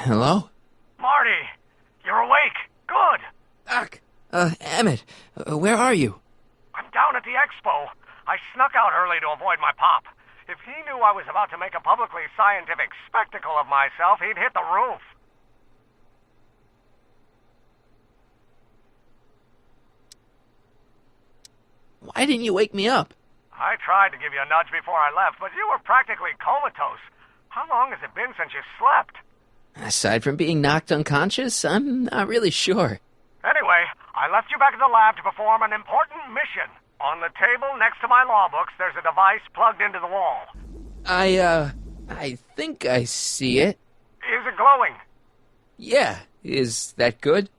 Hello? Marty, you're awake. Good. Doc. Emmett, where are you? I'm down at the expo. I snuck out early to avoid my pop. If he knew I was about to make a publicly scientific spectacle of myself, he'd hit the roof. Why didn't you wake me up? I tried to give you a nudge before I left, but you were practically comatose. How long has it been since you slept? Aside from being knocked unconscious, I'm not really sure. Anyway, I left you back at the lab to perform an important mission. On the table next to my law books, there's a device plugged into the wall. I think I see it. Is it glowing? Yeah, is that good?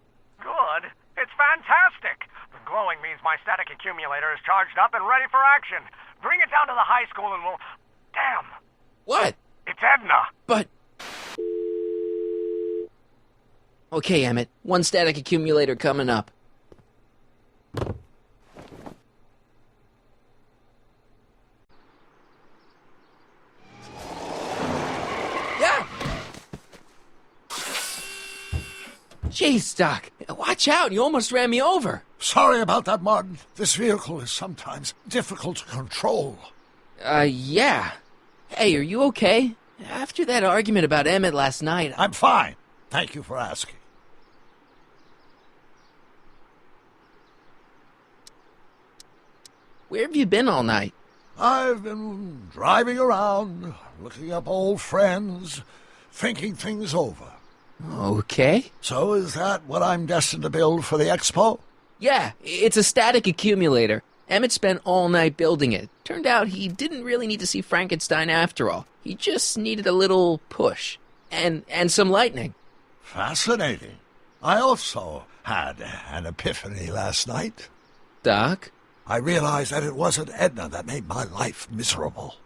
Good. It's fantastic. The glowing means my static accumulator is charged up and ready for action. Bring it down to the high school and we'll... Damn. What? It's Edna. But... Okay, Emmett. One static accumulator coming up. Yeah! Jeez, Doc. Watch out. You almost ran me over. Sorry about that, Martin. This vehicle is sometimes difficult to control. Yeah. Hey, are you okay? After that argument about Emmett last night... I'm fine. Thank you for asking. Where have you been all night? I've been driving around, looking up old friends, thinking things over. Okay. So is that what I'm destined to build for the expo? Yeah, it's a static accumulator. Emmett spent all night building it. Turned out he didn't really need to see Frankenstein after all. He just needed a little push. And some lightning. Fascinating. I also had an epiphany last night. Doc? I realized that it wasn't Edna that made my life miserable.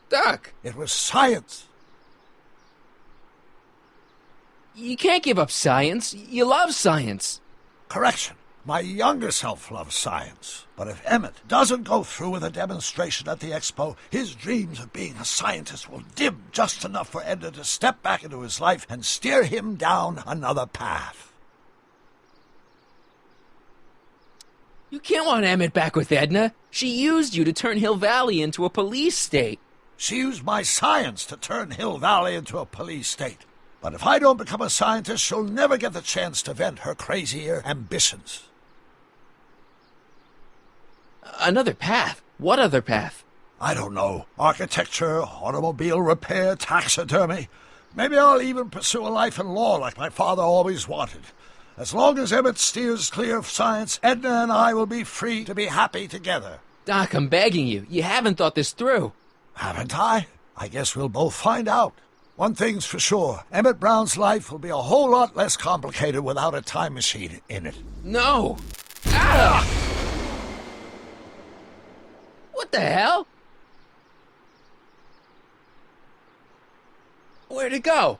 Doc! It was science. You can't give up science. You love science. Correction. My younger self loves science. But if Emmett doesn't go through with a demonstration at the expo, his dreams of being a scientist will dim just enough for Edna to step back into his life and steer him down another path. You can't want Emmett back with Edna. She used you to turn Hill Valley into a police state. She used my science to turn Hill Valley into a police state. But if I don't become a scientist, she'll never get the chance to vent her crazier ambitions. Another path? What other path? I don't know. Architecture, automobile repair, taxidermy. Maybe I'll even pursue a life in law like my father always wanted. As long as Emmett steers clear of science, Edna and I will be free to be happy together. Doc, I'm begging you. You haven't thought this through. Haven't I? I guess we'll both find out. One thing's for sure. Emmett Brown's life will be a whole lot less complicated without a time machine in it. No! Ah! What the hell? Where'd it go?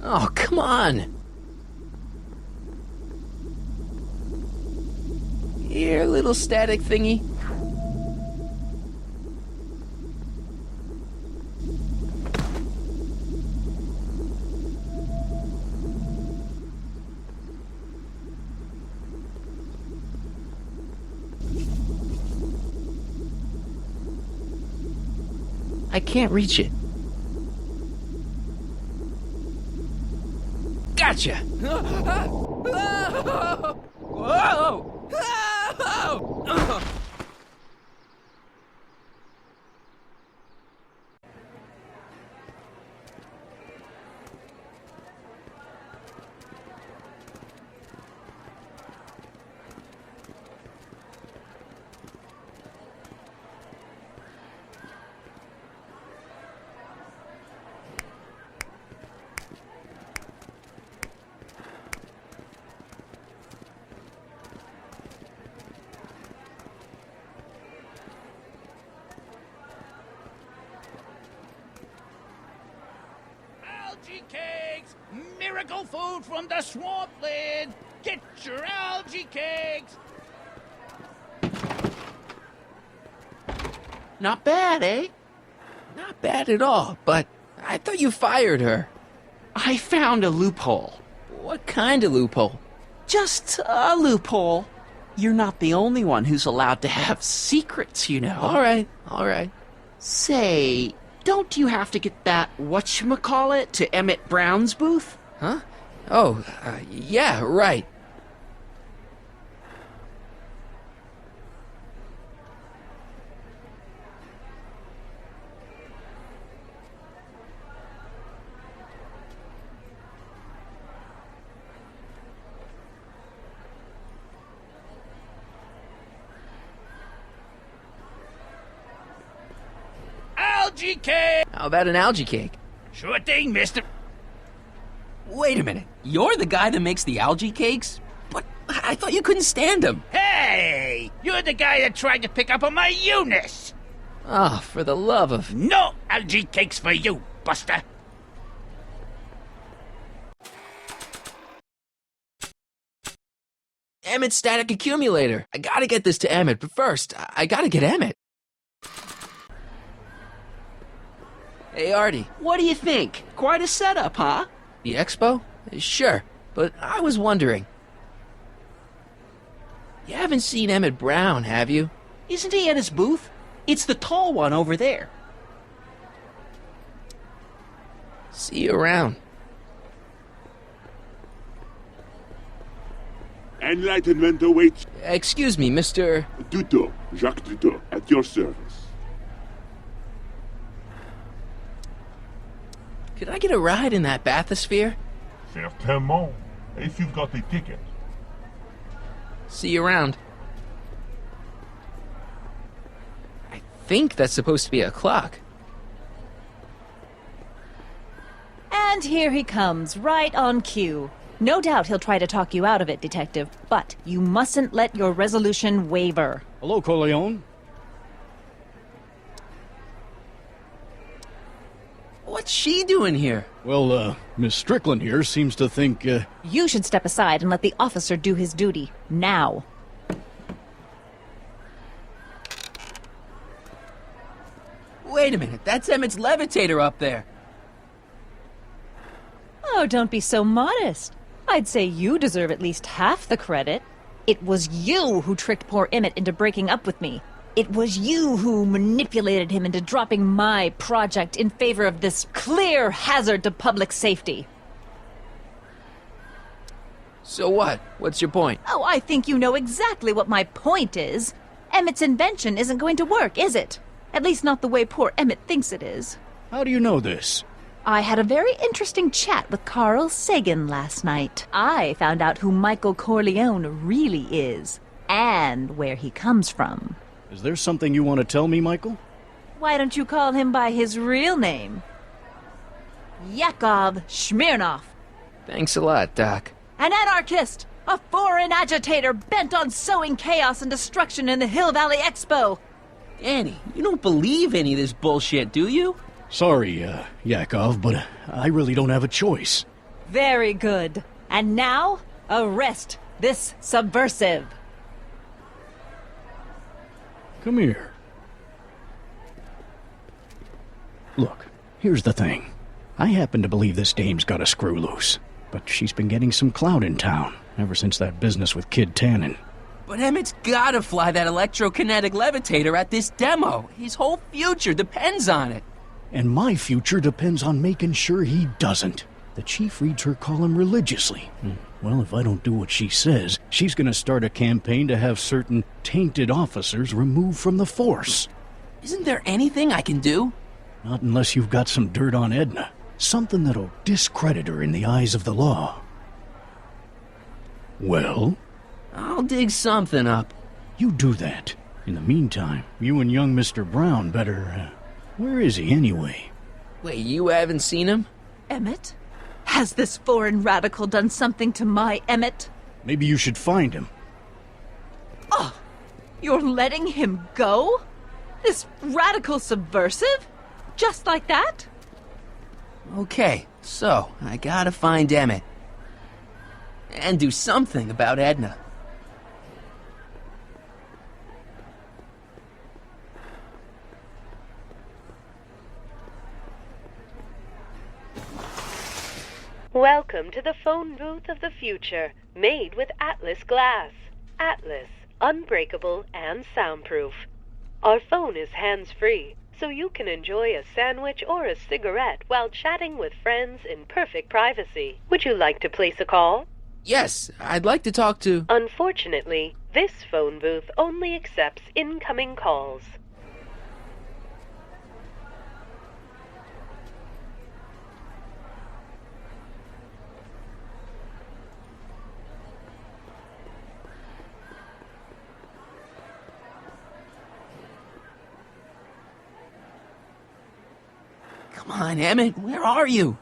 Oh, come on. Here, little static thingy. I can't reach it. Gotcha! Whoa! cakes! Miracle food from the swampland! Get your algae cakes! Not bad, eh? Not bad at all, but I thought you fired her. I found a loophole. What kind of loophole? Just a loophole. You're not the only one who's allowed to have secrets, you know. All right. Say, don't you have to get that whatchamacallit to Emmett Brown's booth? Huh? Oh, yeah, right. Algae cake! How about an algae cake? Sure thing, mister. Wait a minute. You're the guy that makes the algae cakes? But I thought you couldn't stand them. Hey! You're the guy that tried to pick up on my Eunice! Oh, for the love of... No algae cakes for you, Buster! Emmett's static accumulator. I gotta get this to Emmett, but first, I gotta get Emmett. Hey, Artie. What do you think? Quite a setup, huh? The expo? Sure, but I was wondering. You haven't seen Emmett Brown, have you? Isn't he at his booth? It's the tall one over there. See you around. Enlightenment awaits. Excuse me, Mr. Duto, Jacques Duto, at your service. Could I get a ride in that bathysphere? Certainement, if you've got a ticket. See you around. I think that's supposed to be a clock. And here he comes, right on cue. No doubt he'll try to talk you out of it, Detective, but you mustn't let your resolution waver. Hello, Corleone. What's she doing here? Well, Miss Strickland here seems to think, You should step aside and let the officer do his duty. Now. Wait a minute, that's Emmett's levitator up there. Oh, don't be so modest. I'd say you deserve at least half the credit. It was you who tricked poor Emmett into breaking up with me. It was you who manipulated him into dropping my project in favor of this clear hazard to public safety. So what? What's your point? Oh, I think you know exactly what my point is. Emmett's invention isn't going to work, is it? At least not the way poor Emmett thinks it is. how do you know this? I had a very interesting chat with Carl Sagan last night. I found out who Michael Corleone really is, and where he comes from. Is there something you want to tell me, Michael? Why don't you call him by his real name? Yakov Smirnov. Thanks a lot, Doc. An anarchist! A foreign agitator bent on sowing chaos and destruction in the Hill Valley Expo! Annie, you don't believe any of this bullshit, do you? Sorry, Yakov, but I really don't have a choice. Very good. And now, arrest this subversive. Come here. Look, here's the thing. I happen to believe this dame's got a screw loose, but she's been getting some clout in town ever since that business with Kid Tannen. But Emmett's gotta fly that electrokinetic levitator at this demo. His whole future depends on it. And my future depends on making sure he doesn't. The chief reads her column religiously. Well, if I don't do what she says, she's gonna start a campaign to have certain tainted officers removed from the force. Isn't there anything I can do? Not unless you've got some dirt on Edna. Something that'll discredit her in the eyes of the law. Well? I'll dig something up. You do that. In the meantime, you and young Mr. Brown better, where is he anyway? Wait, you haven't seen him? Emmett? Has this foreign radical done something to my Emmett? Maybe you should find him. Oh, you're letting him go? This radical subversive? Just like that? Okay, So, I gotta find Emmett. And do something about Edna. Welcome to the phone booth of the future, made with Atlas glass. Atlas, unbreakable and soundproof. Our phone is hands-free, so you can enjoy a sandwich or a cigarette while chatting with friends in perfect privacy. Would you like to place a call? Yes, I'd like to talk to... Unfortunately, this phone booth only accepts incoming calls. Come on, Emmett, where are you?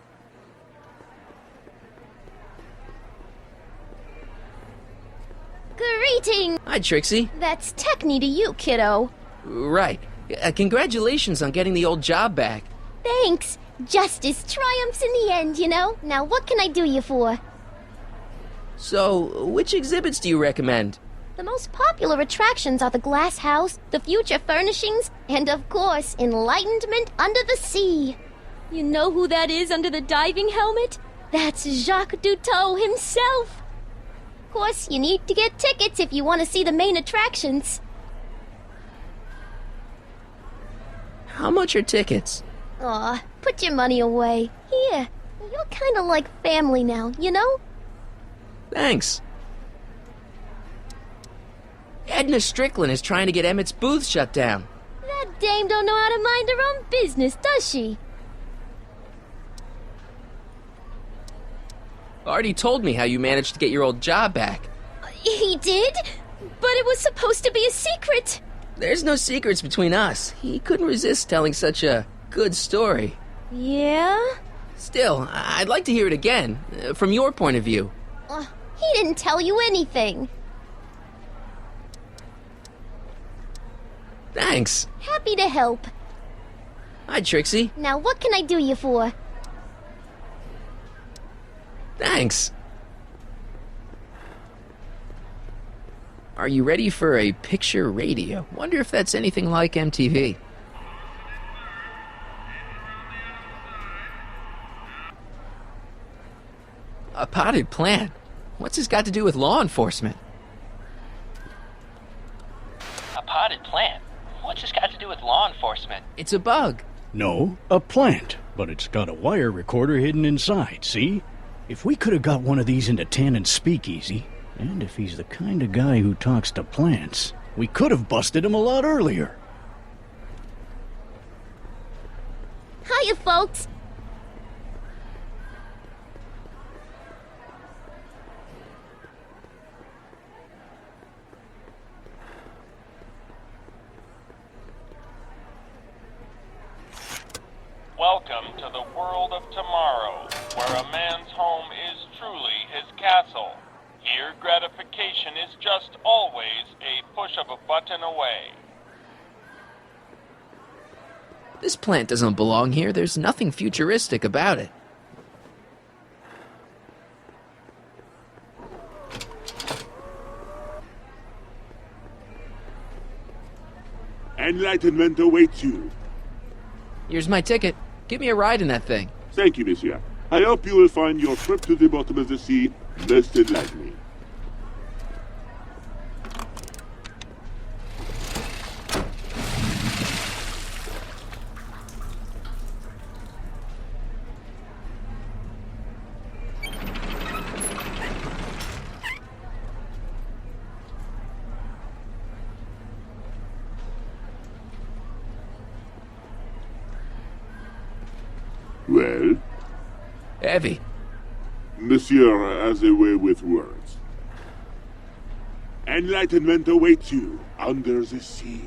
Greeting! Hi, Trixie. That's Techni to you, kiddo. Right. Congratulations on getting the old job back. Thanks. Justice triumphs in the end, you know? Now what can I do you for? So, which exhibits do you recommend? The most popular attractions are the Glass House, the Future Furnishings, and of course, Enlightenment Under the Sea. You know who that is under the diving helmet? That's Jacques Duteau himself. Of course, you need to get tickets if you want to see the main attractions. How much are tickets? Aw, put your money away. Here, you're kinda like family now, you know? Thanks. Edna Strickland is trying to get Emmett's booth shut down. That dame don't know how to mind her own business, does she? Artie told me how you managed to get your old job back. He did? But it was supposed to be a secret. There's no secrets between us. He couldn't resist telling such a good story. Yeah? Still, I'd like to hear it again, from your point of view. He didn't tell you anything. Thanks. Happy to help. Hi, Trixie. Now what can I do you for? Thanks. Are you ready for a picture radio? Wonder if that's anything like MTV. A potted plant? What's this got to do with law enforcement? A potted plant? What's this got to do with law enforcement? It's a bug. No, a plant, but it's got a wire recorder hidden inside, see? If we could have got one of these into Tannen's speakeasy, and if he's the kind of guy who talks to plants, we could have busted him a lot earlier. Hiya, folks. Welcome to the world of tomorrow, where a man's home is truly his castle. Here, gratification is just always a push of a button away. This plant doesn't belong here. There's nothing futuristic about it. Enlightenment awaits you. Here's my ticket. Give me a ride in that thing. Thank you, monsieur. I hope you will find your trip to the bottom of the sea most enlightening. Well? Heavy. Monsieur has a way with words. Enlightenment awaits you under the sea.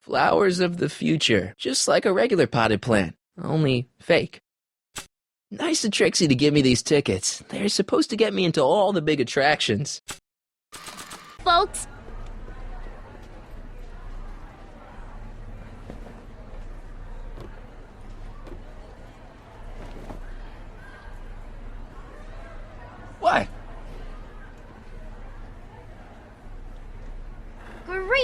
Flowers of the future. Just like a regular potted plant. Only fake. Nice of Trixie to give me these tickets. They're supposed to get me into all the big attractions. Folks.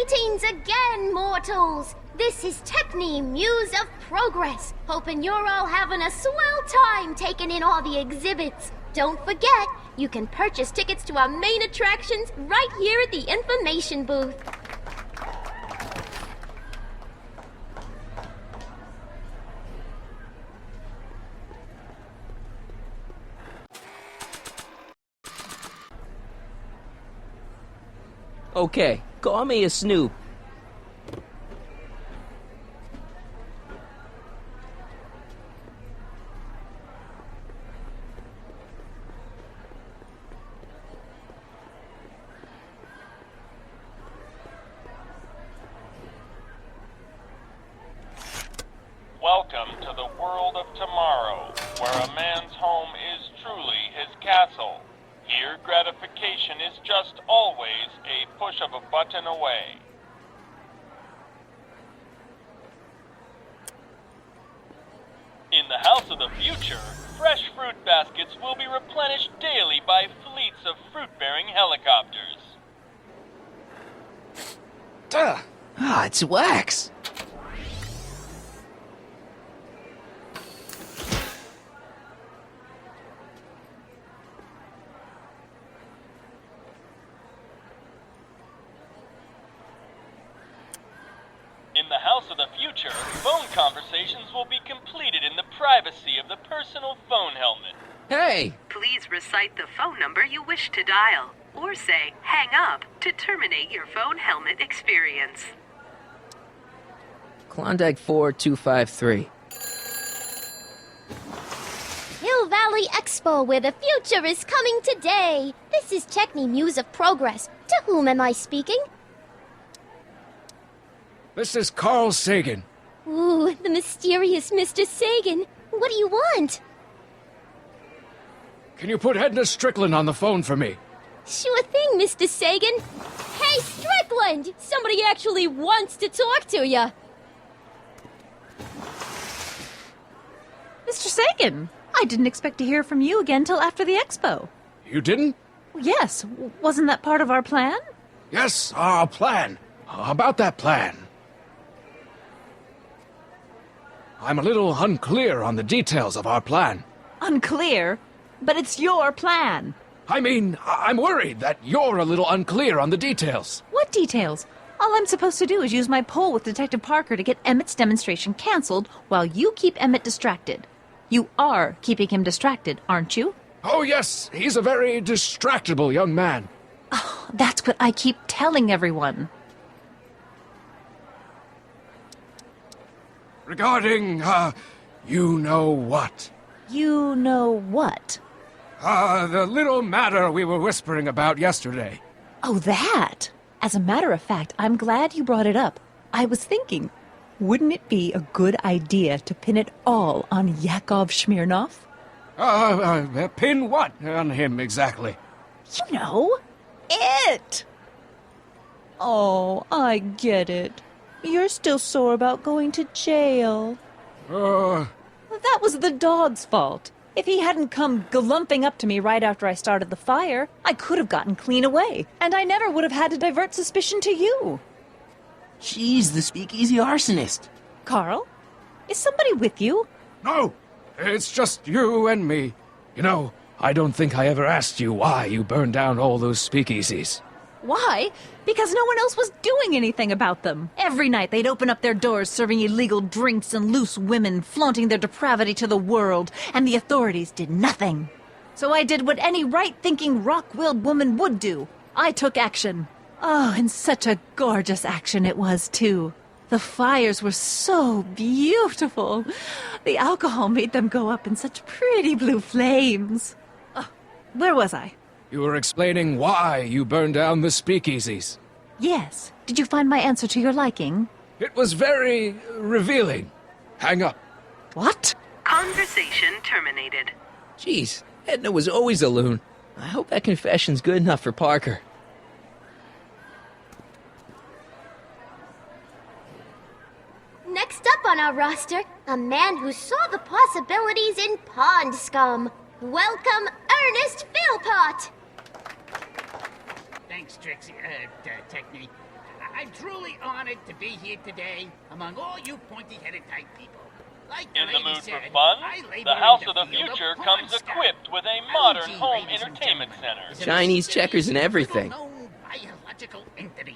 Greetings again, mortals! This is Techni, Muse of Progress. Hoping you're all having a swell time taking in all the exhibits. Don't forget, you can purchase tickets to our main attractions right here at the information booth. Okay, call me a snoop. Welcome to the world of tomorrow, where a man's home is truly his castle. Here, gratification is just always a push of a button away. In the house of the future, fresh fruit baskets will be replenished daily by fleets of fruit-bearing helicopters. It's wax. In the house of the future, phone conversations will be completed in the privacy of the personal phone helmet. Hey! Please recite the phone number you wish to dial, or say hang up to terminate your phone helmet experience. Klondike 4253. Hill Valley Expo, where the future is coming today. This is Techni, Muse of Progress. To whom am I speaking? This is Carl Sagan. Ooh, the mysterious Mr. Sagan. What do you want? Can you put Edna Strickland on the phone for me? Sure thing, Mr. Sagan. Hey, Strickland! Somebody actually wants to talk to you. Mr. Sagan, I didn't expect to hear from you again till after the expo. You didn't? Yes, wasn't that part of our plan? Yes, our plan. About that plan. I'm a little unclear on the details of our plan. Unclear? But it's your plan. I mean, I'm worried that you're a little unclear on the details. What details? All I'm supposed to do is use my poll with Detective Parker to get Emmett's demonstration canceled while you keep Emmett distracted. You are keeping him distracted, aren't you? Oh, yes, he's a very distractible young man. Oh, that's what I keep telling everyone. Regarding, you know what? You know what? The little matter we were whispering about yesterday. Oh, that! As a matter of fact, I'm glad you brought it up. I was thinking, wouldn't it be a good idea to pin it all on Yakov Smirnov? Pin what on him exactly? You know, it! Oh, I get it. You're still sore about going to jail. That was the dog's fault. If he hadn't come glumping up to me right after I started the fire, I could have gotten clean away, and I never would have had to divert suspicion to you. She's the speakeasy arsonist. Carl, is somebody with you? No, it's just you and me. You know, I don't think I ever asked you why you burned down all those speakeasies. Why? Because no one else was doing anything about them. Every night they'd open up their doors serving illegal drinks and loose women, flaunting their depravity to the world, and the authorities did nothing. So I did what any right-thinking, rock-willed woman would do. I took action. Oh, and such a gorgeous action it was, too. The fires were so beautiful. The alcohol made them go up in such pretty blue flames. Oh, where was I? You were explaining why you burned down the speakeasies. Yes. Did you find my answer to your liking? It was very revealing. Hang up. What? Conversation terminated. Jeez, Edna was always a loon. I hope that confession's good enough for Parker. Next up on our roster, a man who saw the possibilities in pond scum. Welcome, Ernest Philpott! Thanks, Trixie, Techni. I'm truly honored to be here today among all you pointy-headed type people. Like In the lady mood for said, fun? I labor The House in of the field Future porn comes stuff. equipped with a modern LG, home ladies and entertainment gentlemen, center. is a Chinese checkers and everything. little-known biological entity.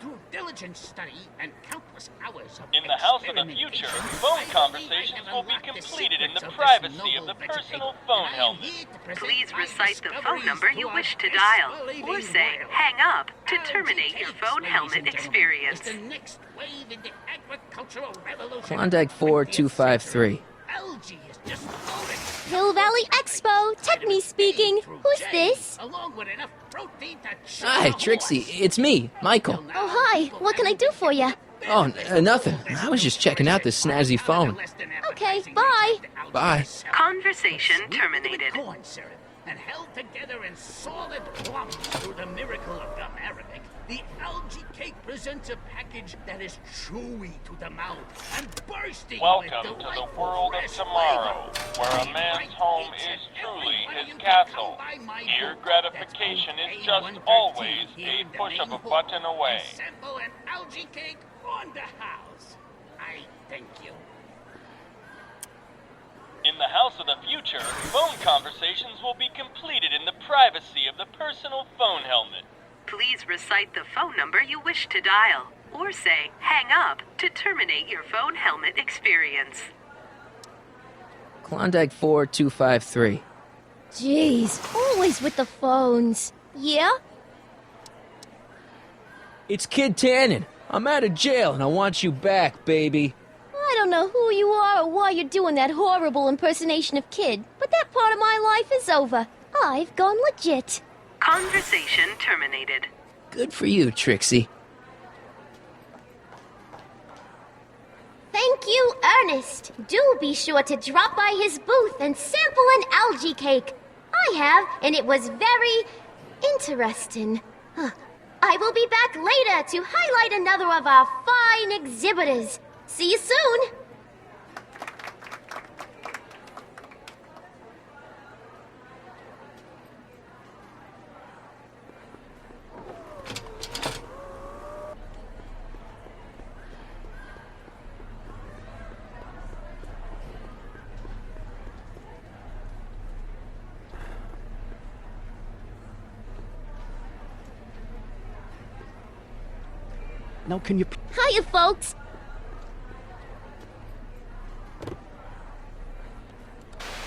Through diligent study and countless hours of In the House of the Future, experimentation, phone I believe I conversations have will be unlocked the completed in the secrets of this privacy of noble the personal vegetative, phone and I am helmet. here to present Please my recite the phone discoveries number to you our wish to dial, or disbelieving say world. hang up to LG terminate your Cakes, phone ladies helmet and gentlemen, experience. is the next wave in the agricultural revolution. Klondike 4253. LG is just loaded. Hill Valley Expo, Techme speaking. Who's this? Along with enough protein to Hi, Trixie. It's me, Michael. Oh, hi. What can I do for you? Oh, nothing. I was just checking out this snazzy phone. Okay, bye. Bye. Conversation terminated. Corn syrup and held together in solid clumps through the miracle of gum arabic, the algae cake presents a package that is chewy to the mouth and bursting Welcome with to the delightful world of fresh tomorrow, flavor. where a man's home is truly his castle. Here, gratification is just always a push of a button away. Sample an algae cake on the house. I thank you. In the House of the Future, phone conversations will be completed in the privacy of the personal phone helmet. Please recite the phone number you wish to dial, or say hang up to terminate your phone helmet experience. Klondike 4253. Jeez, always with the phones. Yeah? It's Kid Tannen. I'm out of jail and I want you back, baby. I don't know who you are or why you're doing that horrible impersonation of Kid, but that part of my life is over. I've gone legit. Conversation terminated. Good for you, Trixie. Thank you, Ernest. Do be sure to drop by his booth and sample an algae cake. I have, and it was very interesting. I will be back later to highlight another of our fine exhibitors. See you soon. Now, can you... Hiya, folks.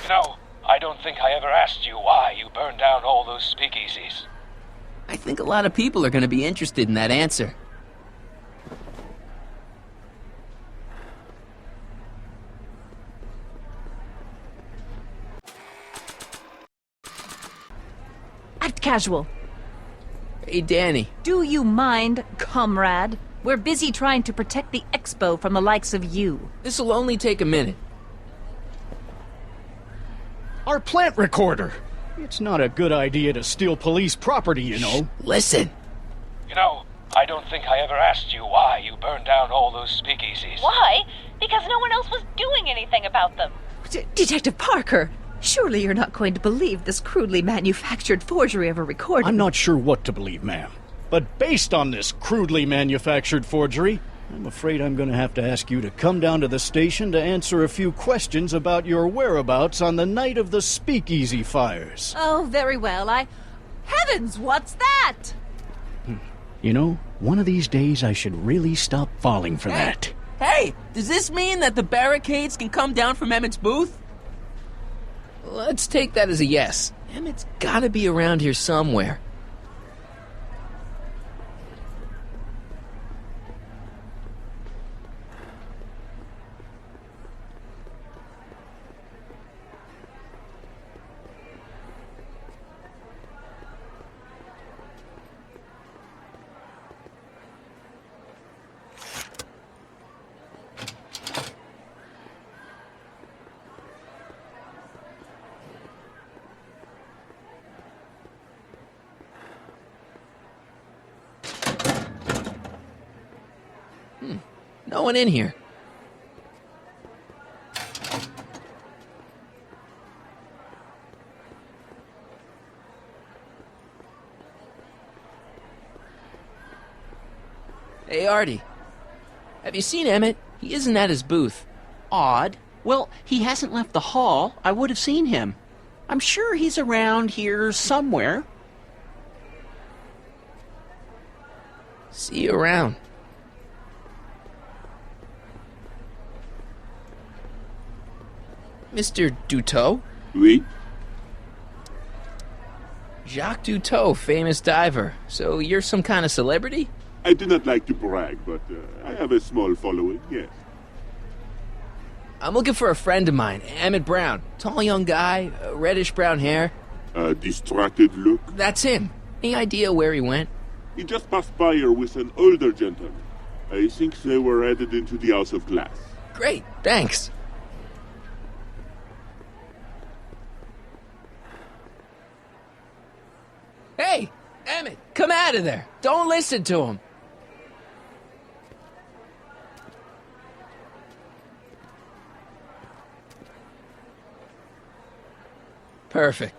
You know, I don't think I ever asked you why you burned down all those speakeasies. I think a lot of people are going to be interested in that answer. Act casual. Hey, Danny. Do you mind, comrade? We're busy trying to protect the expo from the likes of you. This'll only take a minute. Our plant recorder! It's not a good idea to steal police property, you know. Listen. You know, I don't think I ever asked you why you burned down all those speakeasies. Why? Because no one else was doing anything about them. Detective Parker, surely you're not going to believe this crudely manufactured forgery of a recording. I'm not sure what to believe, ma'am. But based on this crudely manufactured forgery, I'm afraid I'm going to have to ask you to come down to the station to answer a few questions about your whereabouts on the night of the speakeasy fires. Oh, very well. Heavens, what's that? You know, one of these days I should really stop falling for that. Hey, does this mean that the barricades can come down from Emmett's booth? Let's take that as a yes. Emmett's gotta be around here somewhere. No one in here. Hey, Artie. Have you seen Emmett? He isn't at his booth. Odd. Well, he hasn't left the hall. I would have seen him. I'm sure he's around here somewhere. See you around. Mr. Duteau? Oui? Jacques Duteau, famous diver. So you're some kind of celebrity? I do not like to brag, but I have a small following, yes. I'm looking for a friend of mine, Emmett Brown. Tall young guy, reddish-brown hair. A distracted look? That's him. Any idea where he went? He just passed by here with an older gentleman. I think they were headed into the House of Glass. Great, thanks. Hey, Emmett, come out of there. Don't listen to him. Perfect.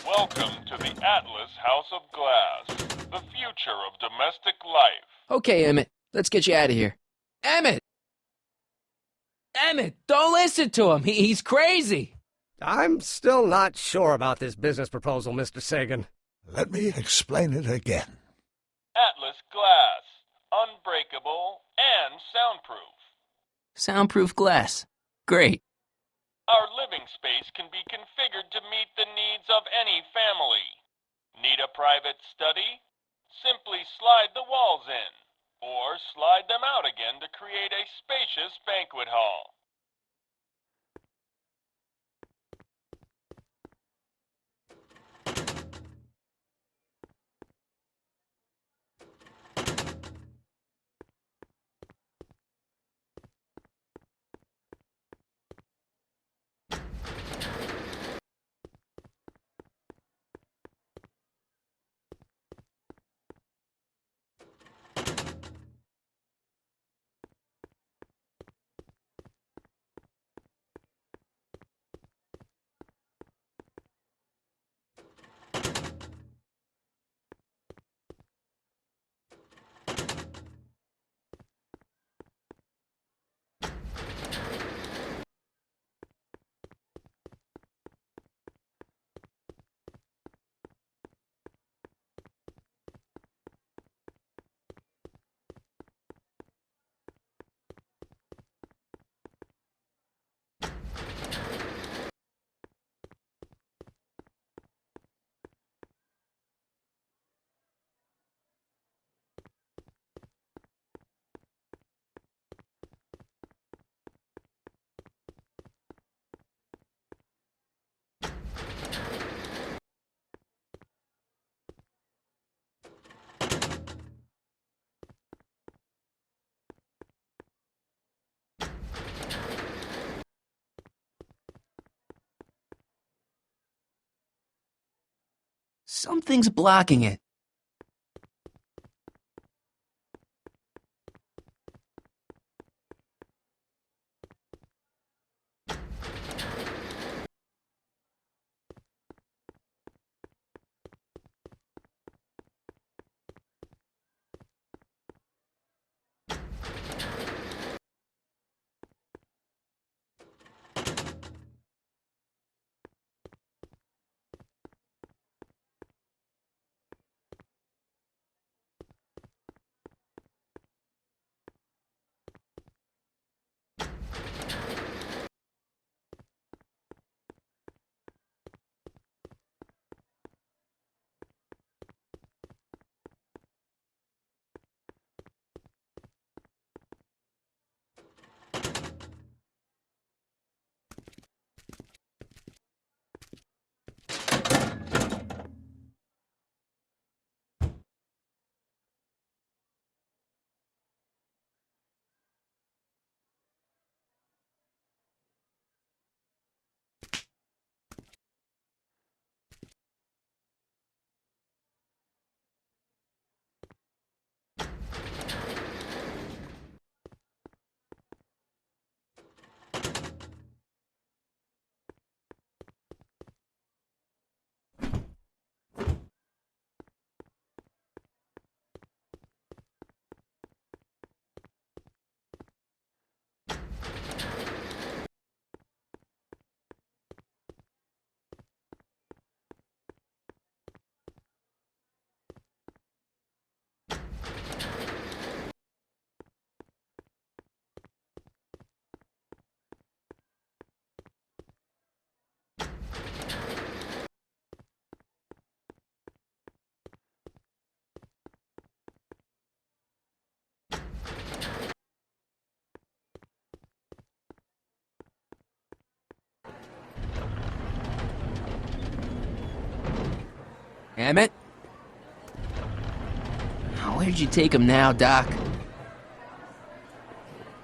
Welcome to the Atlas House of Glass, the future of domestic life. Okay, Emmett, let's get you out of here. Emmett! Emmett, don't listen to him. He's crazy. I'm still not sure about this business proposal, Mr. Sagan. Let me explain it again. Atlas Glass, unbreakable and soundproof. Soundproof glass. Great. Our living space can be configured to meet the needs of any family. Need a private study? Simply slide the walls in, or slide them out again to create a spacious banquet hall. Something's blocking it. Emmett? Where'd you take him now, Doc?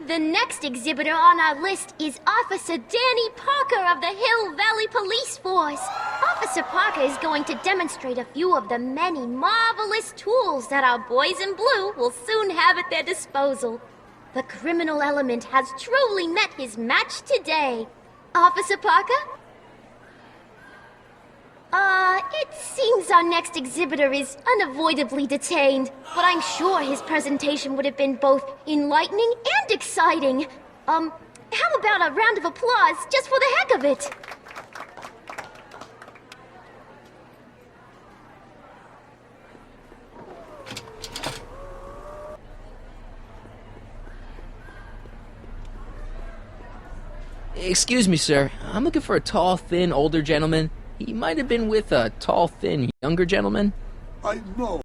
The next exhibitor on our list is Officer Danny Parker of the Hill Valley Police Force. Officer Parker is going to demonstrate a few of the many marvelous tools that our boys in blue will soon have at their disposal. The criminal element has truly met his match today. Officer Parker? It seems our next exhibitor is unavoidably detained, but I'm sure his presentation would have been both enlightening and exciting. How about a round of applause just for the heck of it? Excuse me, sir. I'm looking for a tall, thin, older gentleman. He might have been with a tall, thin, younger gentleman. I know